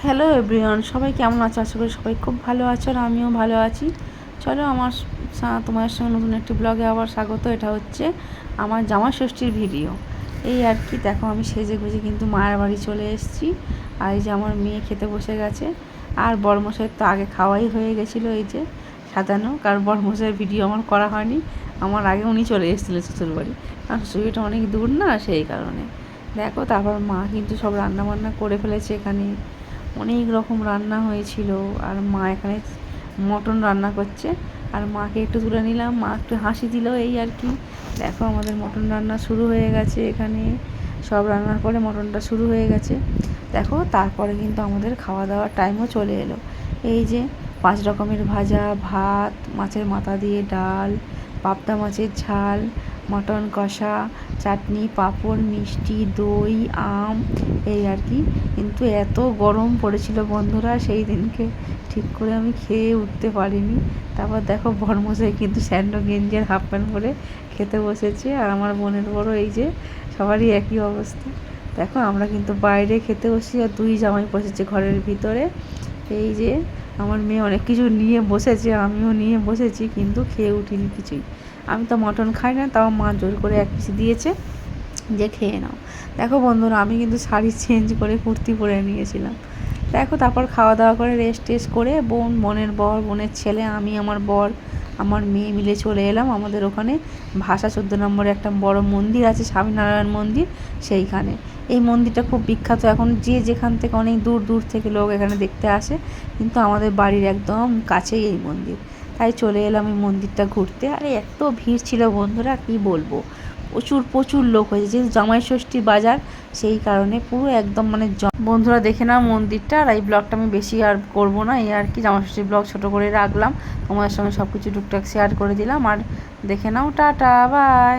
Hello everyone, সবাই কেমন আছো? আশা করি সবাই খুব ভালো আছো আর আমিও ভালো আছি। চলো তোমাদের সঙ্গে নতুন একটি ব্লগে আবার স্বাগত। এটা হচ্ছে আমার জামা ষষ্ঠীর ভিডিও। এই আর কি, দেখো আমি সেজে গুজে কিন্তু মায়ের বাড়ি চলে এসেছি। আর এই যে আমার মেয়ে খেতে বসে গেছে। আর বড়মশাইয়ের তো আগে খাওয়াই হয়ে গেছিলো, এই যে সাজানো, কারণ বড়মশাইয়ের ভিডিও আমার করা হয়নি। আমার আগে উনি চলে এসেছিলেন শ্বশুরবাড়ি, কারণ শ্বশুরবাড়িটা অনেক দূর না, সেই কারণে। দেখো তারপর মা কিন্তু সব রান্না বান্না করে ফেলেছে। এখানে অনেক রকম রান্না হয়েছিল। আর মা এখানে মটন রান্না করছে। আর মাকে একটু তুলে নিলাম, মা একটু হাসি দিল, এই আর কি। দেখো আমাদের মটন রান্না শুরু হয়ে গেছে। এখানে সব রান্নার পরে মটনটা শুরু হয়ে গেছে। দেখো তারপরে কিন্তু আমাদের খাওয়া দাওয়ার টাইমও চলে এলো। এই যে 5 রকমের ভাজা, ভাত, মাছের মাথা দিয়ে ডাল, পাবদা মাছের ঝাল, মটন কষা, চাটনি, পাঁপড়, মিষ্টি, দই, আম, এই আর কি। কিন্তু এত গরম পড়েছিল বন্ধুরা, সেই দিনকে ঠিক করে আমি খেয়ে উঠতে পারিনি। তারপর দেখো বড়মশাই কিন্তু স্যান্ডো গেঞ্জি আর হাফ প্যান্ট পরে খেতে বসেছে। আর আমার বোনের বড়, এই যে সবারই একই অবস্থা। দেখো আমরা কিন্তু বাইরে খেতে বসি, আর 2 জামাই বসেছে ঘরের ভিতরে। এই যে আমার মেয়ে অনেক কিছু নিয়ে বসেছে, আমিও নিয়ে বসেছি, কিন্তু খেয়ে উঠিনি কিছুই। আমি তো মটন খাই না, তাও মা জোর করে 1 পিস দিয়েছে যে খেয়ে নাও। দেখো বন্ধুরা, আমি কিন্তু শাড়ি চেঞ্জ করে কুর্তি পরে নিয়েছিলাম। দেখো তারপর খাওয়া দাওয়া করে রেস্ট টেস্ট করে বোনের বর, বোনের ছেলে, আমি, আমার বর, আমার মেয়ে মিলে চলে এলাম আমাদের ওখানে ভাষা 14 নম্বরে একটা বড় মন্দির আছে, স্বামীনারায়ণ মন্দির, সেইখানে। এই মন্দিরটা খুব বিখ্যাত। এখন যে যেখান থেকে অনেক দূর দূর থেকে লোক এখানে দেখতে আসে, কিন্তু আমাদের বাড়ির একদম কাছেই এই মন্দির। তাই চলে এলাম এই মন্দিরটা ঘুরতে। আর এত ভিড় ছিল বন্ধুরা, কি বলবো, প্রচুর প্রচুর লোক হয়েছে, যেহেতু জামাই ষষ্ঠী বাজার, সেই কারণে পুরো একদম মানে বন্ধুরা দেখে নাও মন্দিরটা। আর এই ব্লগটা আমি বেশি আর করবো না, এই আর কি, জামাই ষষ্ঠীর ব্লগ ছোটো করে রাখলাম, তোমাদের সঙ্গে সব কিছু টুকটাক শেয়ার করে দিলাম। আর দেখে নাও, টাটা, বাই।